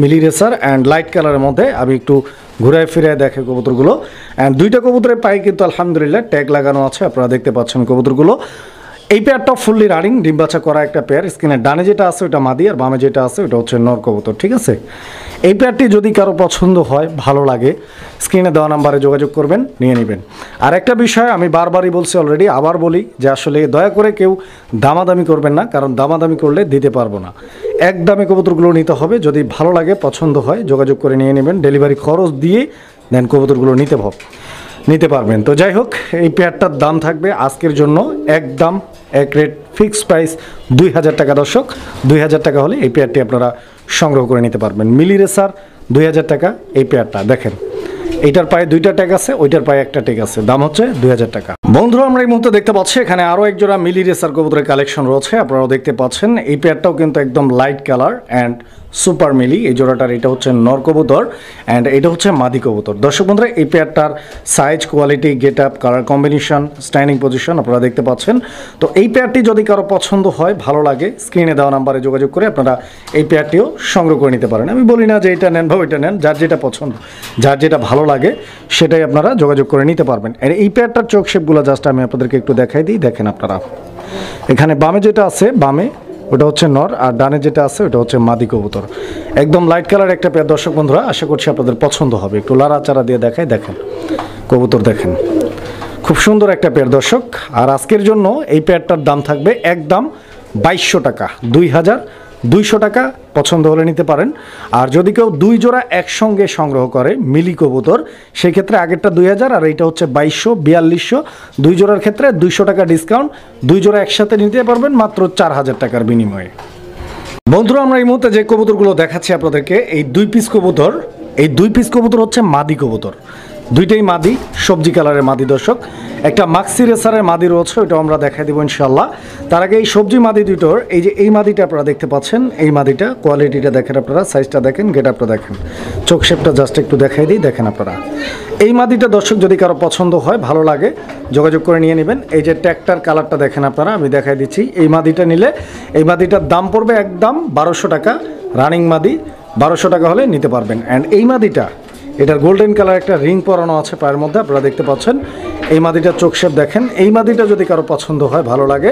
মিলি রেসার অ্যান্ড লাইট কালারের মধ্যে। আমি একটু ঘুরায় ফিরায় দেখে কবুতরগুলো। অ্যান্ড দুইটা কবুতরের পায়ে কিন্তু আলহামদুলিল্লাহ ট্যাগ লাগানো আছে, আপনারা দেখতে পাচ্ছেন কবুতরগুলো। এই পেয়ারটা ফুললি রানিং, ডিম বাচ্চা করা একটা পেয়ার। স্ক্রিনের ডানে যেটা আছে ওটা মাদি, আর বামে যেটা আছে ওটা হচ্ছে নর কবুতর, ঠিক আছে? এই পেয়ারটি যদি কারো পছন্দ হয়, ভালো লাগে, স্ক্রিনে দেওয়া নাম্বারে যোগাযোগ করবেন, নিয়ে নেবেন। আর একটা বিষয় আমি বারবারই বলছি অলরেডি, আবার বলি যে আসলে দয়া করে কেউ দামাদামি করবেন না, কারণ দামাদামি করলে দিতে পারবো না। এক দামে কবুতরগুলো নিতে হবে। যদি ভালো লাগে, পছন্দ হয়, যোগাযোগ করে নিয়ে নেবেন। ডেলিভারি খরচ দিয়ে দেন কবুতরগুলো নিতে পারবেন। তো যাই হোক, এই পেয়ারটার দাম থাকবে আজকের জন্য একদম এক রেট ফিক্সড প্রাইস 2000 টাকা দর্শক। 2000 টাকা হলে এই পেয়ারটি আপনারা সংগ্রহ করে নিতে পারবেন। মিলি রেসার 2000 টাকা এই পেয়ারটা। দেখেন এইটার পায়ে 2টা ট্যাগ আছে, ওইটার পায়ে একটা ট্যাগ আছে, দাম হচ্ছে 2000 টাকা। বন্ধুরা আমরা এই মুহূর্তে দেখতে পাচ্ছি এখানে আরো এক জোড়া মিলি রেসার কবুতরের কালেকশন রয়েছে, আপনারাও দেখতে পাচ্ছেন। এই পেয়ারটাও কিন্তু একদম লাইট কালার অ্যান্ড সুপার মিলি। এই জোড়াটার এটা হচ্ছে নর কবুতর অ্যান্ড এটা হচ্ছে মাদি কবুতর। দর্শক বন্ধুরা এই পেয়ারটার size, quality, get up, colour combination, standing position আপনারা দেখতে পাচ্ছেন। তো এই পেয়ারটি যদি কারো পছন্দ হয়, ভালো লাগে, স্ক্রিনে দেওয়া নাম্বারে যোগাযোগ করে আপনারা এই পেয়ারটিও সংগ্রহ করে নিতে পারেন। আমি বলি না যে এটা নেন বা ওইটা নেন, যার যেটা পছন্দ, যার যেটা ভালো লাগে সেটাই আপনারা যোগাযোগ করে নিতে পারবেন। আর এই পেয়ারটার চোখ শেপগুলো জাস্ট আমি আপনাদেরকে একটু দেখাই দিই, দেখেন আপনারা। এখানে বামে যেটা আছে, বামে ওটা হচ্ছে নর, আর ডানে যেটা আছে ওটা হচ্ছে মাদি কবুতর। একদম লাইট কালার একটা পেয়ার। দর্শক বন্ধুরা আশা করছি আপনাদের পছন্দ হবে। একটু লাড়াচাড়া দিয়ে দেখাই, দেখেন কবুতর, দেখেন খুব সুন্দর একটা পেয়ার দর্শক। আর আজকের জন্য এই পেয়ারটার দাম থাকবে একদম 2200 টাকা, 2200 টাকা। পছন্দ হলে নিতে পারেন। আর যদি কেউ 2 জোড়া একসঙ্গে সংগ্রহ করে মিলি কবুতর, সেই ক্ষেত্রে আগেরটা 2000 আর এইটা হচ্ছে 2200, 4200। 2 জোড়ার ক্ষেত্রে 200 টাকা ডিসকাউন্ট। 2 জোড়া একসাথে নিতে পারবেন মাত্র 4000 টাকার বিনিময়ে। বন্ধুরা আমরা এই মুহূর্তে যে কবুতরগুলো দেখাচ্ছি আপনাদেরকে, এই 2 পিস কবুতর, এই 2 পিস কবুতর হচ্ছে মাদি কবুতর। দুইটাই মাদি, সবজি কালারের মাদি দর্শক। একটা মাক্সি রেসারের মাদি রয়েছে, ওইটাও আমরা দেখাই দেবো ইনশাল্লাহ। তার আগে এই সবজি মাদি দুটোর এই যে এই মাদিটা আপনারা দেখতে পাচ্ছেন, এই মাদিটা কোয়ালিটিটা দেখেন আপনারা, সাইজটা দেখেন, গেট আপটা দেখেন, চোখ শেপটা জাস্ট একটু দেখাই দিই, দেখেন আপনারা। এই মাদিটা দর্শক যদি কারো পছন্দ হয়, ভালো লাগে, যোগাযোগ করে নিয়ে নেবেন। এই যে ট্যাগটার কালারটা দেখেন আপনারা, আমি দেখাই দিচ্ছি। এই মাদিটা নিলে এই মাদিটার দাম পড়বে একদম 1200 টাকা। রানিং মাদি 1200 টাকা হলে নিতে পারবেন। অ্যান্ড এই মাদিটা, এটার গোল্ডেন কালার একটা রিং পরানো আছে পায়ের মধ্যে, আপনারা দেখতে পাচ্ছেন। এই মাদিটার চোখ শেপ দেখেন। এই মাদিটা যদি কারো পছন্দ হয়, ভালো লাগে,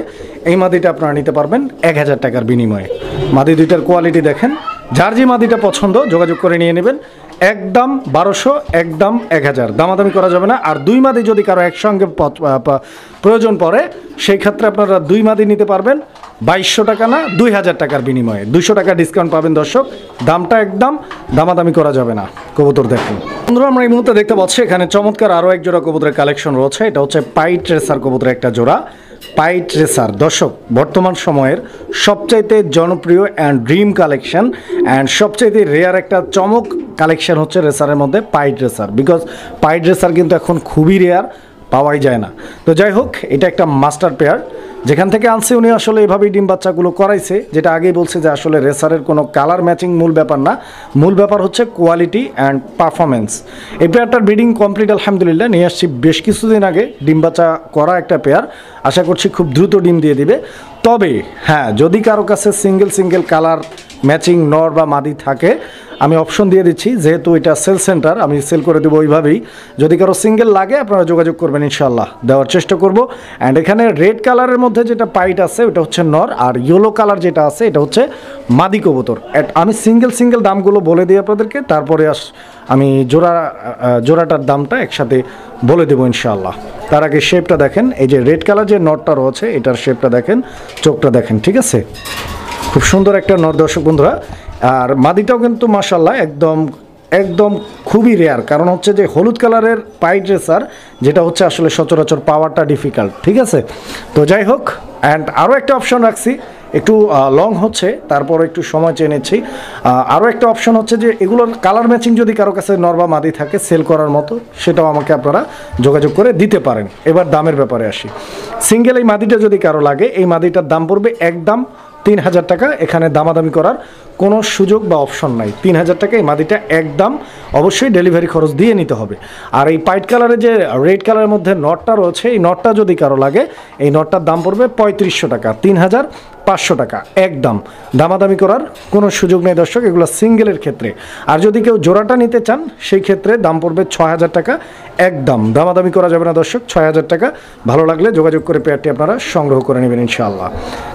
এই মাদিটা আপনারা নিতে পারবেন 1000 টাকার বিনিময়ে। মাদি দুইটার কোয়ালিটি দেখেন। যার যে মাদিটা পছন্দ যোগাযোগ করে নিয়ে নেবেন। একদম 1200, একদম 1000, দামাদামি করা যাবে না। আর 2 মাদি যদি কারো একসঙ্গে প্রয়োজন পড়ে, সেই ক্ষেত্রে আপনারা 2 মাদি নিতে পারবেন 2200 টাকা না, 2000 টাকার বিনিময়ে। 200 টাকা ডিসকাউন্ট পাবেন দর্শক। দামটা একদম দামাদামি করা যাবে না। কবুতর দেখেন বন্ধুরা আমরা এই মুহূর্তে দেখতে পাচ্ছি এখানে চমৎকার আরও এক জোড়া কবুতরের কালেকশন রয়েছে। এটা হচ্ছে পাইট রেসার কবুতরের একটা জোড়া। পাইট রেসার দর্শক বর্তমান সময়ের সবচাইতে জনপ্রিয় অ্যান্ড ড্রিম কালেকশন অ্যান্ড সবচাইতে রেয়ার একটা চমক কালেকশন হচ্ছে রেসারের মধ্যে পাইট রেসার। বিকজ পাইট রেসার কিন্তু এখন খুবই রেয়ার, পাওয়াই যায় না। তো যাই হোক, এটা একটা মাস্টার পেয়ার। যেখান থেকে আনছে উনি আসলে এভাবেই ডিম বাচ্চাগুলো করাইছে। যেটা আগেই বলছে যে আসলে রেসারের কোনো কালার ম্যাচিং মূল ব্যাপার না, মূল ব্যাপার হচ্ছে কোয়ালিটি অ্যান্ড পারফরমেন্স। এই পেয়ারটার ব্রিডিং কমপ্লিট আলহামদুলিল্লাহ, নিয়ে আসছি বেশ কিছুদিন আগে। ডিম বাচ্চা করা একটা পেয়ার, আশা করছি খুব দ্রুত ডিম দিয়ে দিবে। তবে হ্যাঁ, যদি কারো কাছে সিঙ্গেল কালার ম্যাচিং নর বা মাদি থাকে, আমি অপশন দিয়ে দিচ্ছি। যেহেতু এটা সেল সেন্টার, আমি সেল করে দেবো ওইভাবেই। যদি কারো সিঙ্গেল লাগে আপনারা যোগাযোগ করবেন, ইনশাল্লাহ দেওয়ার চেষ্টা করব। অ্যান্ড এখানে রেড কালারের মধ্যে যেটা পাইট আছে ওটা হচ্ছে নর, আর ইয়েলো কালার যেটা আছে এটা হচ্ছে মাদি কবুতর। আমি সিঙ্গেল দামগুলো বলে দিই আপনাদেরকে, তারপরে আমি জোড়াটার দামটা একসাথে বলে দেবো ইনশাল্লাহ। তার আগে শেপটা দেখেন। এই যে রেড কালার যে নটটা রয়েছে, এটার শেপটা দেখেন, চোখটা দেখেন, ঠিক আছে? খুব সুন্দর একটা নর দর্শক বন্ধুরা। আর মাদিটাও কিন্তু মাশাল্লাহ একদম খুবই রেয়ার। কারণ হচ্ছে যে হলুদ কালারের পাইট রেসার, যেটা হচ্ছে আসলে সচরাচর পাওয়ারটা ডিফিকাল্ট, ঠিক আছে? তো যাই হোক, অ্যান্ড আরও একটা অপশন রাখছি, একটু লং হচ্ছে, তারপর একটু সময় চেয়ে নিচ্ছি। আরও একটা অপশন হচ্ছে যে এগুলোর কালার ম্যাচিং যদি কারো কাছে নর বা মাদি থাকে সেল করার মতো, সেটাও আমাকে আপনারা যোগাযোগ করে দিতে পারেন। এবার দামের ব্যাপারে আসি। সিঙ্গেল এই মাদিটা যদি কারো লাগে, এই মাদিটার দাম পড়বে একদম 3000 টাকা। এখানে দামাদামি করার কোনো সুযোগ বা অপশন নাই। 3000 টাকা এই মাদিটা একদম, অবশ্যই ডেলিভারি খরচ দিয়ে নিতে হবে। আর এই পাইট কালারের যে রেড কালারের মধ্যে নটটা রয়েছে, এই নটটা যদি কারো লাগে, এই নটটার দাম পড়বে 3500 টাকা, 3500 টাকা একদম। দামাদামি করার কোনো সুযোগ নেই দর্শক, এগুলো সিঙ্গেলের ক্ষেত্রে। আর যদি কেউ জোড়াটা নিতে চান, সেই ক্ষেত্রে দাম পড়বে 6000 টাকা একদম। দামাদামি করা যাবে না দর্শক, 6000 টাকা। ভালো লাগলে যোগাযোগ করে পেয়ারটি আপনারা সংগ্রহ করে নেবেন ইনশাআল্লাহ।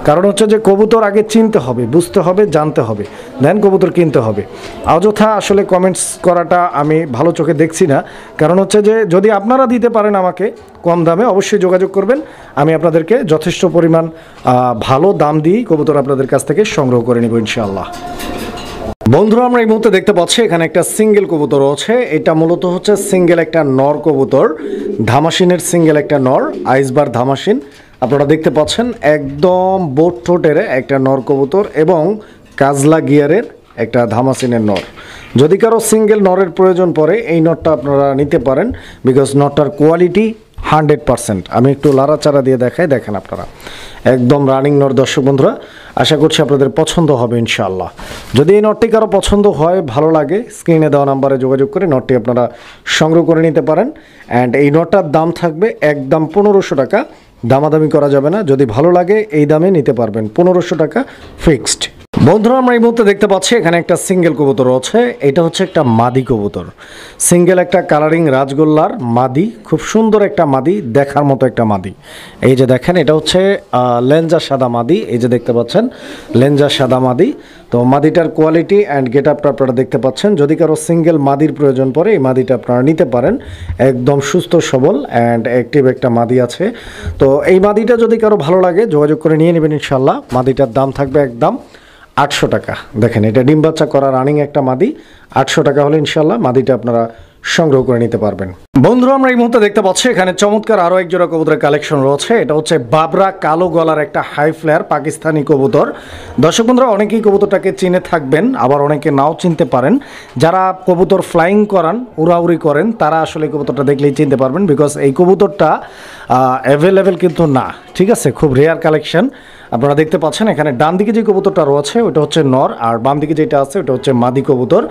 কারণ হচ্ছে যে কবুতর আগে চিনতে হবে, বুঝতে হবে, জানতে হবে, দেন কবুতর কিনতে হবে। অযথা আসলে কমেন্টস করাটা আমি ভালো চোখে দেখছি না। কারণ হচ্ছে যে যদি আপনারা দিতে পারেন আমাকে কম দামে, অবশ্যই যোগাযোগ করবেন। আমি আপনাদেরকে যথেষ্ট পরিমাণ ভালো দাম দিয়েই কবুতর আপনাদের কাছ থেকে সংগ্রহ করে নেব ইনশাআল্লাহ। বন্ধুরা আমরা এই মুহূর্তে দেখতে পাচ্ছি এখানে একটা সিঙ্গেল কবুতর আছে। এটা মূলত হচ্ছে সিঙ্গেল একটা নর কবুতর, ধামাসিনের সিঙ্গেল একটা নর, আইসবার ধামাসিন। আপনারা দেখতে পাচ্ছেন একদম বোট ঠোঁটের একটা নর কবুতর এবং কাজলা গিয়ারের একটা ধামাসিনের নর। যদি কারো সিঙ্গেল নরের প্রয়োজন পড়ে এই নটটা আপনারা নিতে পারেন, বিকজ নটটার কোয়ালিটি 100%। আমি একটু লাড়াচাড়া দিয়ে দেখাই, দেখেন আপনারা একদম রানিং নর। দর্শক বন্ধুরা, আশা করছি আপনাদের পছন্দ হবে ইনশাআল্লাহ। যদি এই নটটি কারো পছন্দ হয়, ভালো লাগে, স্ক্রিনে দেওয়া নাম্বারে যোগাযোগ করে নটটি আপনারা সংগ্রহ করে নিতে পারেন। অ্যান্ড এই নটটার দাম থাকবে একদম 1500 টাকা, দামাদামি করা যাবে না। যদি ভালো লাগে এই দামে নিতে পারবেন, 1500 টাকা ফিক্সড। বন্ধুরা, আমরা এই মুহূর্তে দেখতে পাচ্ছি এখানে একটা সিঙ্গেল কবুতর আছে। এটা হচ্ছে একটা মাদি কবুতর, সিঙ্গেল একটা কালারিং রাজগোল্লার মাদি, খুব সুন্দর একটা মাদি, দেখার মতো একটা মাদি। এই যে দেখেন, এটা হচ্ছে লেঞ্জা সাদা মাদি। এই যে দেখতে পাচ্ছেন লেঞ্জা সাদা মাদি। তো মাদিটার কোয়ালিটি অ্যান্ড গেট আপটা আপনারা দেখতে পাচ্ছেন। যদি কারো সিঙ্গেল মাদির প্রয়োজন পড়ে এই মাদিটা আপনারা নিতে পারেন। একদম সুস্থ সবল অ্যান্ড অ্যাক্টিভ একটা মাদি আছে। তো এই মাদিটা যদি কারো ভালো লাগে যোগাযোগ করে নিয়ে নেবেন ইনশাল্লাহ। মাদিটার দাম থাকবে একদম 800 টাকা। দেখেন, এটা ডিম বাচ্চা করা রানিং একটা মাদি। 800 টাকা হলে ইনশাল্লাহ মাদিটা আপনারা সংগ্রহ করে নিতে পারবেন। বন্ধুরা, আমরা এই মুহূর্তে দেখতে পাচ্ছি এখানে চমৎকার আরও এক জোড়া কবুতরের কালেকশন রয়েছে। এটা হচ্ছে বাবরা কালো গলার একটা হাই ফ্লেয়ার পাকিস্তানি কবুতর। দর্শক বন্ধুরা, অনেকেই কবুতরটাকে চিনে থাকবেন, আবার অনেকে নাও চিনতে পারেন। যারা কবুতর ফ্লাইং করান, উড়াউড়ি করেন, তারা আসলে কবুতরটা দেখলেই চিনতে পারবেন, বিকজ এই কবুতরটা অ্যাভেলেবেল কিন্তু না, ঠিক আছে, খুব রেয়ার কালেকশন। আপনারা দেখতে পাচ্ছেন এখানে ডান দিকে যে কবুতরটা রয়েছে ওটা হচ্ছে নর, আর বাম দিকে যেটা আছে ওটা হচ্ছে মাদি কবুতর।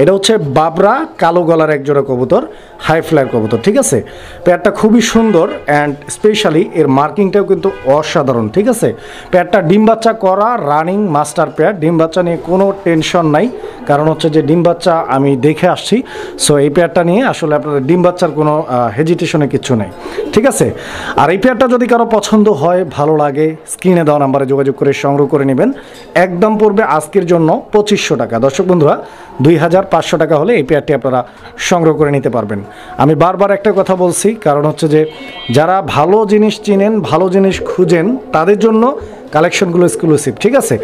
এটা হচ্ছে বাবরা কালো গলার এক জোড়া কবুতর, হাই ফ্লায়ার কবুতর, ঠিক আছে। পেয়ারটা খুবই সুন্দর অ্যান্ড স্পেশালি এর মার্কিংটাও কিন্তু অসাধারণ, ঠিক আছে। পেয়ারটা ডিম বাচ্চা করা রানিং মাস্টার পেয়ার। ডিম বাচ্চা নিয়ে কোনো টেনশন নাই, কারণ হচ্ছে যে ডিম বাচ্চা আমি দেখে আসছি। সো এই পেয়ারটা নিয়ে আসলে আপনাদের ডিম বাচ্চার কোনো হেজিটেশনে কিচ্ছু নেই, ঠিক আছে। আর এই পেয়ারটা যদি কারো পছন্দ হয়, ভালো লাগে, স্ক্রিনে দেওয়া নাম্বারে যোগাযোগ করে সংগ্রহ করে নেবেন। একদম পড়বে আজকের জন্য 2500 টাকা। দর্শক বন্ধুরা, 2500 টাকা হলে এই পেয়ারটি আপনারা সংগ্রহ করে নিতে পারবেন। আমি বারবার একটা কথা বলছি, কারণ হচ্ছে যে যারা ভালো জিনিস চিনেন, ভালো জিনিস খুঁজেন, তাদের জন্য কালেকশনগুলো এক্সক্লুসিভ, ঠিক আছে।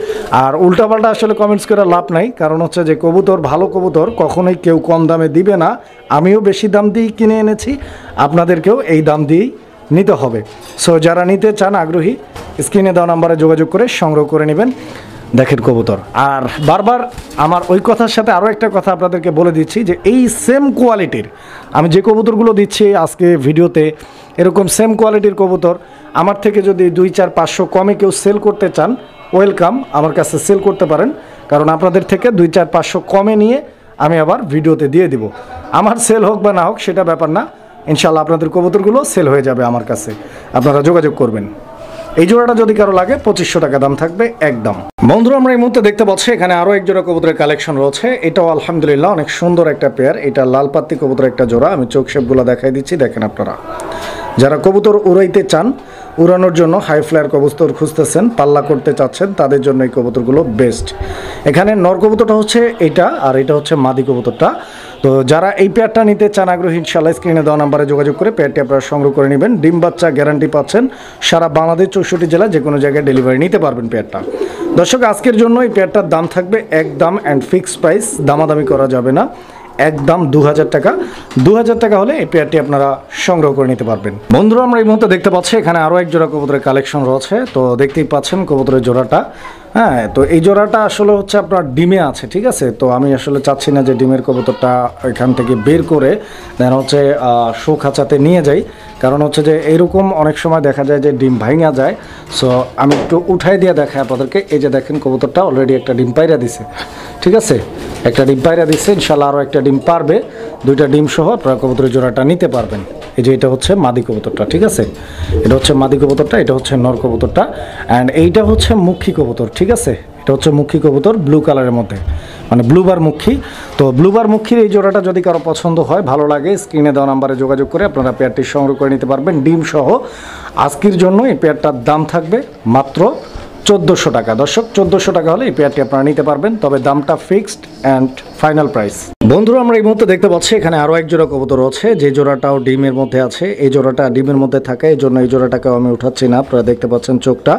আর উল্টাপাল্টা আসলে কমেন্টস করে লাভ নাই, কারণ হচ্ছে যে কবুতর, ভালো কবুতর কখনোই কেউ কম দামে দিবে না। আমিও বেশি দাম দিয়েই কিনে এনেছি, আপনাদেরকেও এই দাম দিয়েই নিতে হবে। সো যারা নিতে চান আগ্রহী, স্ক্রিনে দেওয়া নাম্বারে যোগাযোগ করে সংগ্রহ করে নেবেন। দেখেন কবুতর। আর বারবার আমার ওই কথার সাথে আরও একটা কথা আপনাদেরকে বলে দিচ্ছি, যে এই সেম কোয়ালিটির আমি যে কবুতরগুলো দিচ্ছি আজকে ভিডিওতে, এরকম সেম কোয়ালিটির কবুতর আমার থেকে যদি 2-4-500 কমে কেউ সেল করতে চান, ওয়েলকাম, আমার কাছে সেল করতে পারেন। কারণ আপনাদের থেকে 2-4-500 কমে নিয়ে আমি আবার ভিডিওতে দিয়ে দিব। আমার সেল হোক বা না হোক সেটা ব্যাপার না, ইনশাল্লাহ আপনাদের কবুতরগুলো সেল হয়ে যাবে আমার কাছে, আপনারা যোগাযোগ করবেন। এই জোড়াটা যদি কারো লাগে 2500 টাকা দাম থাকবে একদম। বন্ধুরা, আমরা এই মুহূর্তে দেখতে পাচ্ছি এখানে আরও এক জোড়া কবুতরের কালেকশন রয়েছে। এটাও আলহামদুলিল্লাহ অনেক সুন্দর একটা পেয়ার। এটা লাল পাত্তি কবুতরের একটা জোড়া। আমি চোখ শেপগুলো দেখাই দিচ্ছি, দেখেন আপনারা। যারা কবুতর উড়াইতে চান, উড়ানোর জন্য হাই ফ্লায়ার কবুতর খুঁজতেছেন, পাল্লা করতে চাচ্ছেন, তাদের জন্য এই কবুতরগুলো বেস্ট। এখানে নর কবুতরটা হচ্ছে এটা, আর এটা হচ্ছে মাদি কবুতরটা। তো যারা এই পেয়ারটা নিতে চান আগ্রহী, ইনশাআল্লাহ স্ক্রিনে দেওয়া নাম্বারে যোগাযোগ করে পেয়ারটি আপনারা সংগ্রহ করে নেবেন। ডিম বাচ্চা গ্যারান্টি পাচ্ছেন, সারা বাংলাদেশ 64 জেলা যে কোনো জায়গায় ডেলিভারি নিতে পারবেন পেয়ারটা। দর্শক, আজকের জন্য এই পেয়ারটার দাম থাকবে একদম অ্যান্ড ফিক্সড প্রাইস, দামাদামি করা যাবে না, একদম 2000 টাকা। 2000 টাকা হলে এই পেয়ারটি আপনারা সংগ্রহ করে নিতে পারবেন। বন্ধুরা, আমরা এই মুহূর্তে দেখতে পাচ্ছি এখানে আরও এক জোড়া কবুতরের কালেকশন রয়েছে। তো দেখতেই পাচ্ছেন কবুতরের জোড়াটা। হ্যাঁ, তো এই জোড়াটা আসলে হচ্ছে আপনার ডিমে আছে, ঠিক আছে। তো আমি আসলে চাচ্ছি না যে ডিমের কবুতরটা এখান থেকে বের করে দেন হচ্ছে শো খাঁচাতে নিয়ে যাই, কারণ হচ্ছে যে এরকম অনেক সময় দেখা যায় যে ডিম ভাঙা যায়। সো আমি একটু উঠাই দিয়ে দেখাই আপনাদেরকে। এই যে দেখেন কবুতরটা অলরেডি একটা ডিম পাইরা দিছে, ঠিক আছে, একটা ডিম পাইরা দিচ্ছে। ইনশাল্লাহ আরও একটা ডিম পারবে, 2টা ডিম সহ আপনারা কবুতরের জোড়াটা নিতে পারবেন। এই যে এটা হচ্ছে মাদি কবুতরটা, ঠিক আছে, এটা হচ্ছে মাদি কবুতরটা, এটা হচ্ছে নর কবুতরটা, অ্যান্ড এইটা হচ্ছে মুখী কবুতর, ঠিক আছে। এটা হচ্ছে মুখী কবুতর, ব্লু কালারের মধ্যে, মানে ব্লুবার মুখী। তো ব্লুবার মুখীর এই জোড়াটা যদি কারো পছন্দ হয়, ভালো লাগে, স্ক্রিনে দেওয়া নাম্বারে যোগাযোগ করে আপনারা পেয়ারটি সংগ্রহ করে নিতে পারবেন ডিম সহ। আজকের জন্য এই পেয়ারটার দাম থাকবে মাত্র 1400 টাকা। দর্শক, 1400 টাকা হলে এই পেয়ারটি আপনারা নিতে পারবেন, তবে দামটা ফিক্সড অ্যান্ড ফাইনাল প্রাইস। বন্ধুরা, আমরা এই মুহূর্তে দেখতে পাচ্ছি এখানে আরও এক জোড়া কবুতর আছে, যে জোড়াটাও ডিমের মধ্যে আছে। এই জোড়াটা ডিমের মধ্যে থাকে, এই জন্য এই জোড়াটাকেও আমি উঠাচ্ছি না, আপনারা দেখতে পাচ্ছেন চোখটা।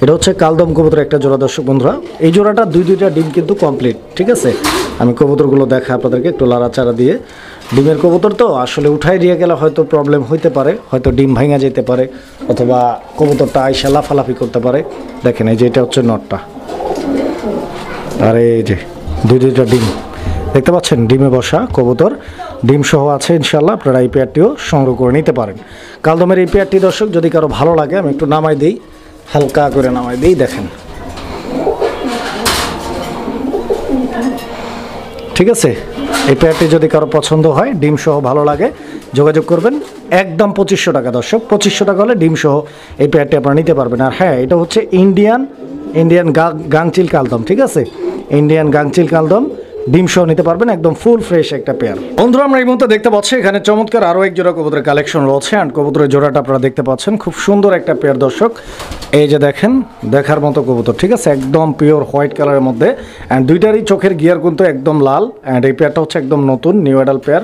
এটা হচ্ছে কালদম কবুতর একটা জোড়া। দর্শক বন্ধুরা, এই জোড়াটা 2টা ডিম কিন্তু কমপ্লিট, ঠিক আছে। আমি কবুতরগুলো দেখা আপনাদেরকে একটু লাড়াচাড়া দিয়ে। ডিমের কবুতর তো আসলে উঠাই দিয়ে গেলে হয়তো প্রবলেম হইতে পারে, হয়তো ডিম ভাঙা যেতে পারে, অথবা কবুতরটা আইসা লাফালাফি করতে পারে। দেখেন, এই যে এটা হচ্ছে নটটা, আর এই যে দুইটা ডিম দেখতে পাচ্ছেন, ডিমে বসা কবুতর, ডিম সহ আছে ইনশাল্লাহ। আপনারা এই পেয়ারটিও সংগ্রহ করে নিতে পারেন। কালদমের এই পেয়ারটি দর্শক যদি কারো ভালো লাগে, আমি একটু নামাই দিই, হালকা করে নামাই দিই, দেখেন ঠিক আছে। এই পেয়ারটি যদি কারো পছন্দ হয়, ডিম সহ ভালো লাগে, যোগাযোগ করবেন। একদম 2500 টাকা দর্শক, 2500 টাকা হলে ডিম সহ এই পেয়ারটি আপনারা নিতে পারবেন। আর হ্যাঁ, এটা হচ্ছে ইন্ডিয়ান গাংচিল কালদম, ঠিক আছে, ইন্ডিয়ান গাংচিল কালদম, ডিম সহ নিতে পারবেন, একদম ফুল ফ্রেশ একটা পেয়ার। বন্ধুরা আমরা এই মুহূর্তে দেখতে পাচ্ছি এখানে চমৎকার আরও এক জোড়া কবুতরের কালেকশন রয়েছে। অ্যান্ড কবুতরের জোড়াটা আপনারা দেখতে পাচ্ছেন, খুব সুন্দর একটা পেয়ার দর্শক। এই যে দেখেন, দেখার মতো কবুতর, ঠিক আছে, একদম পিওর হোয়াইট কালারের মধ্যে। অ্যান্ড দুইটারই চোখের গিয়ার কিন্তু একদম লাল। অ্যান্ড এই পেয়ারটা হচ্ছে একদম নতুন নিউ অ্যাডাল পেয়ার,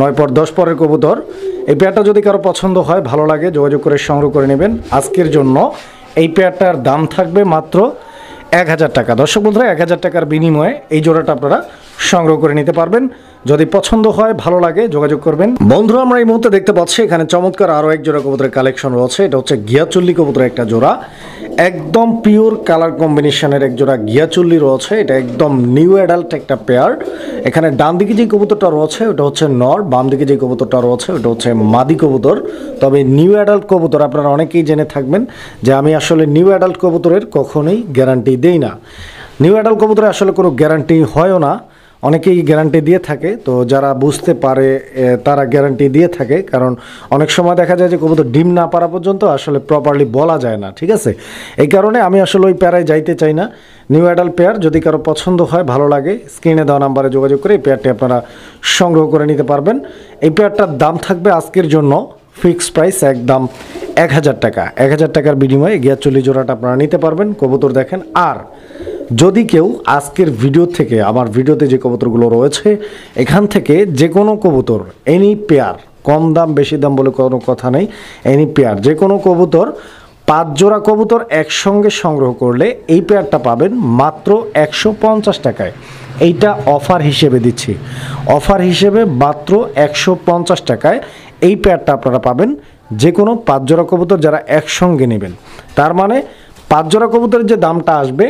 9 পর 10 পরের কবুতর। এই পেয়ারটা যদি কারো পছন্দ হয়, ভালো লাগে, যোগাযোগ করে সংগ্রহ করে নেবেন। আজকের জন্য এই পেয়ারটার দাম থাকবে মাত্র 1000 টাকা। দর্শক বন্ধুরা, 1000 টাকার বিনিময়ে এই জোড়াটা আপনারা সংগ্রহ করে নিতে পারবেন। যদি পছন্দ হয়, ভালো লাগে, যোগাযোগ করবেন। বন্ধুরা আমরা এই মুহূর্তে দেখতে পাচ্ছি এখানে চমৎকার আরও এক জোড়া কবুতরের কালেকশন রয়েছে। এটা হচ্ছে গিয়াচুল্লি কবুতরের একটা জোড়া, একদম পিওর কালার কম্বিনেশনের এক জোড়া গিয়াচুল্লি রয়েছে। এটা একদম নিউ অ্যাডাল্ট একটা পেয়ার। এখানে ডান দিকে যে কবুতরটা রয়েছে ওটা হচ্ছে নর, বাম দিকে যে কবুতরটা রয়েছে ওটা হচ্ছে মাদি কবুতর। তবে নিউ অ্যাডাল্ট কবুতর আপনারা অনেকেই জেনে থাকবেন যে আমি আসলে নিউ অ্যাডাল্ট কবুতরের কখনোই গ্যারান্টি দেই না। নিউ অ্যাডাল্ট কবুতরের আসলে কোনো গ্যারান্টি হয়ও না, অনেকেই গ্যারান্টি দিয়ে থাকে। তো যারা বুঝতে পারে তারা গ্যারান্টি দিয়ে থাকে, কারণ অনেক সময় দেখা যায় যে কবুতর ডিম না পারা পর্যন্ত আসলে প্রপারলি বলা যায় না, ঠিক আছে। এই কারণে আমি আসলে ওই পেয়ারায় যাইতে চাই না। নিউ অ্যাডাল্ট পেয়ার যদি কারো পছন্দ হয়, ভালো লাগে, স্ক্রিনে দেওয়া নাম্বারে যোগাযোগ করে এই পেয়ারটি আপনারা সংগ্রহ করে নিতে পারবেন। এই পেয়ারটার দাম থাকবে আজকের জন্য ফিক্সড প্রাইস, একদম 1000 টাকা। 1000 টাকার বিনিময়ে গিয়াচুল্লি জোড়াটা আপনারা নিতে পারবেন। কবুতর দেখেন। আর যদি কেউ আজকের ভিডিও থেকে, আমার ভিডিওতে যে কবুতরগুলো রয়েছে এখান থেকে যে কোনো কবুতর, এনি পেয়ার, কম দাম বেশি দাম বলে কোনো কথা নেই, এনি পেয়ার যে কোনো কবুতর 5 জোড়া কবুতর একসঙ্গে সংগ্রহ করলে এই পেয়ারটা পাবেন মাত্র 150 টাকায়। এইটা অফার হিসেবে দিচ্ছি, অফার হিসেবে মাত্র 150 টাকায় এই পেয়ারটা আপনারা পাবেন। যে কোনো 5 জোড়া কবুতর যারা একসঙ্গে নেবেন, তার মানে 5 জোড়া কবুতরের যে দামটা আসবে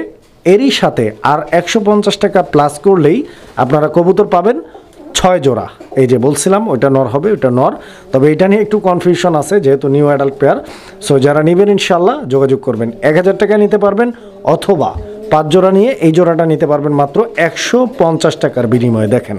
এরই সাথে আর 150 টাকা প্লাস করলেই আপনারা কবুতর পাবেন 6 জোড়া। এই যে বলছিলাম ওইটা নর হবে, ওইটা নর। তবে এটা নিয়ে একটু কনফিউশন আছে যেহেতু নিউ অ্যাডাল্ট পেয়ার। সো যারা নেবেন ইনশাল্লাহ যোগাযোগ করবেন। 1000 টাকায় নিতে পারবেন, অথবা 5 জোড়া নিয়ে এই জোড়াটা নিতে পারবেন মাত্র 150 টাকার বিনিময়ে। দেখেন